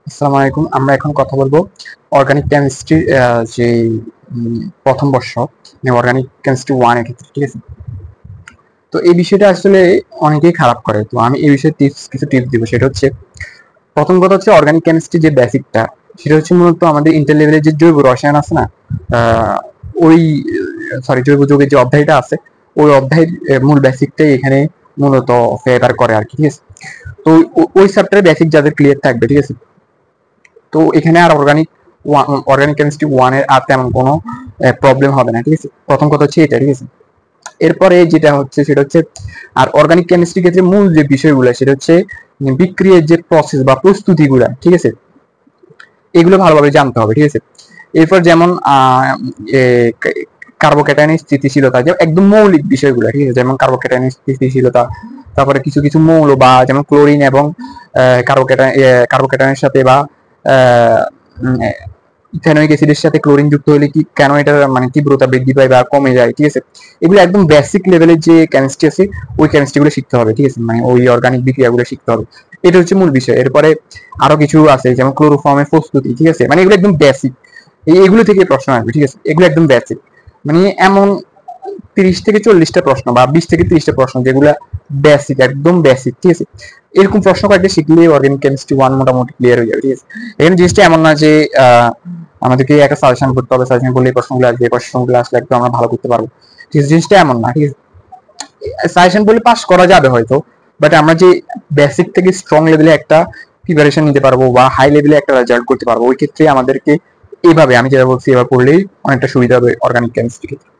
আসসালামু আলাইকুম। আমরা এখন কথা বলবো অর্গানিক কেমিস্ট্রি যে প্রথম বর্ষ অর্গানিক কেমিস্ট্রি 1 এর ক্ষেত্রে, ঠিক আছে? তো এই বিষয়টা আসলে অনেকেই খারাপ করে। তো আমি এই বিষয়ে কিছু টিপস দিব। সেটা হচ্ছে, প্রথম কথা হচ্ছে অর্গানিক কেমিস্ট্রি যে বেসিকটা, সেটা হচ্ছে মূলত আমাদের ইন্টার লেভেলের যে জৈব রসায়ন আছে না, আহ, ওই জৈব যৌগের যে অধ্যায়টা আছে, ওই অধ্যায়ের মূল বেসিকটাই এখানে মূলত ফেভার করে আর কি, ঠিক আছে? তো ওই চ্যাপ্টারের বেসিক যাদের ক্লিয়ার থাকবে, ঠিক আছে, তো এখানে আর অর্গানিক কেমিস্ট্রি 1 এর আর তেমন কোনো প্রবলেম হবে না, ঠিক আছে? প্রথম কথা হচ্ছে এটা, ঠিক আছে? এরপরে যেটা হচ্ছে সেটা হচ্ছে, আর অর্গানিক কেমিস্ট্রি ক্ষেত্রে মূল যে বিষয়গুলো সেটা হচ্ছে বিক্রিয়ার যে প্রসেস বা প্রস্তুতিগুলা, ঠিক আছে, এগুলো ভালোভাবে জানতে হবে, ঠিক আছে? এরপর যেমন কার্বোক্যাটায়নের স্থিতিশীলতা, যে একদম মৌলিক বিষয়গুলো, ঠিক আছে, যেমন কার্বোক্যাটায়নের স্থিতিশীলতা, তারপরে কিছু কিছু মৌল বা যেমন ক্লোরিন এবং কার্বোক্যাটায়নের সাথে বা ইথানোয়িক অ্যাসিডের সাথে ক্লোরিন যুক্ত হলে কি কেন এটার মানে তীব্রতা বৃদ্ধি পায় বা কমে যায়, ঠিক আছে? এগুলো একদম বেসিক লেভেলের যে কেমিস্ট্রি আছে, ওই কেমিস্ট্রি গুলো শিখতে হবে, ঠিক আছে? মানে ওই অর্গানিক বিক্রিয়াগুলো শিখতে হবে। এটা হচ্ছে মূল বিষয়। এরপরে আরো কিছু আছে, যেমন ক্লোরোফর্মের প্রস্তুতি, ঠিক আছে, মানে এগুলো একদম বেসিক। এগুলো থেকে প্রশ্ন আসবে, ঠিক আছে? এগুলো একদম বেসিক, মানে এমন 30 থেকে 40টা প্রশ্ন বা 20 থেকে 30টা প্রশ্ন যেগুলো বেসিক, একদম বেসিক, ঠিক আছে? এরকম প্রশ্ন কয়েকটা শিখলে অর্গানিক কেমিস্ট্রি 1 মোটামুটি ক্লিয়ার হয়ে যাবে, ঠিক আছে? এখানে জিনিসটা এমন না যে আমাদেরকে একটা সাজেশন করতে হবে, সাজেশন করলে এই প্রশ্নগুলো আসবে, এই প্রশ্নগুলো আসলে একদম আমরা ভালো করতে পারবো, ঠিক আছে? জিনিসটা এমন না, ঠিক আছে? সাজেশন বলে পাস করা যাবে হয়তো, বাট আমরা যে বেসিক থেকে স্ট্রং লেভেলে একটা প্রিপারেশন নিতে পারবো বা হাই লেভেলে একটা রেজাল্ট করতে পারবো, ওই ক্ষেত্রে আমাদেরকে এভাবে আমি যেটা বলছি এভাবে পড়লেই অনেকটা সুবিধা হবে অর্গানিক কেমিস্ট্রি ক্ষেত্রে।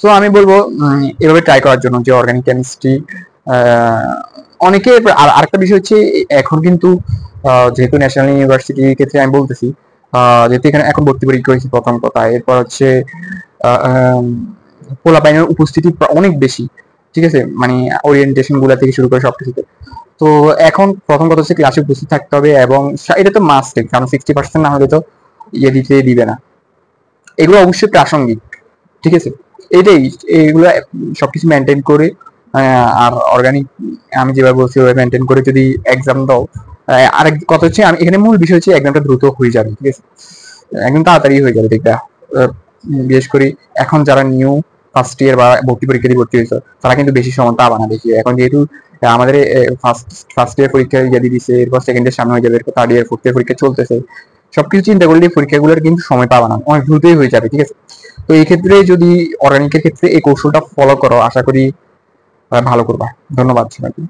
সো আমি বলবো এভাবে ট্রাই করার জন্য যে অর্গানিক কেমিস্ট্রি। অনেকে আরেকটা বিষয় হচ্ছে, এখন কিন্তু যেহেতু ন্যাশনাল ইউনিভার্সিটির ক্ষেত্রে আমি বলতেছি, যেহেতু এখানে এখন ভর্তি পরীক্ষা হয়েছে প্রথম কথা, এরপর হচ্ছে পোলাপাইনের উপস্থিতি অনেক বেশি, ঠিক আছে, মানে ওরিয়েন্টেশন গুলা থেকে শুরু করে সবকিছুতে। তো এখন প্রথম কথা হচ্ছে ক্লাসে উপস্থিত থাকতে হবে, এবং এটা তো মাস্ট, কারণ 60% না হলে তো দিতে দিবে না। এগুলো অবশ্যই প্রাসঙ্গিক, ঠিক আছে? এটাই, এগুলো সবকিছু মেনটেন করে আর অর্গানিক আমি যেভাবে বলছি ওইভাবে মেনটেন করে যদি এক্সাম দাও, আরেক কথা হচ্ছে, আমি এখানে মূল বিষয় হচ্ছে এক্সামটা দ্রুত হয়ে যাবে, ঠিক আছে? একদম তাড়াতাড়ি হয়ে যাবে, দেখবে। বিশেষ করে এখন যারা নিউ ফার্স্ট ইয়ার বা ভর্তি পরীক্ষা দিয়ে ভর্তি হয়েছে, তারা কিন্তু বেশি সময় পাবা না, দেখি এখন যেহেতু আমাদের ফার্স্ট ইয়ার পরীক্ষা দিয়ে দিচ্ছে, এরপর সেকেন্ড ইয়ার সামনে হয়ে যাবে, এরপর থার্ড ইয়ার ফোর্থ ইয়ার পরীক্ষা চলতেছে। সবকিছু চিন্তা করলে পরীক্ষাগুলোর কিন্তু সময় পাবা না, অনেক দ্রুতই হয়ে যাবে, ঠিক আছে? তো এই ক্ষেত্রে যদি অর্গানিকের ক্ষেত্রে এই কৌশলটা ফলো করো, আশা করি ভালো করবা। ধন্যবাদ সবাইকে।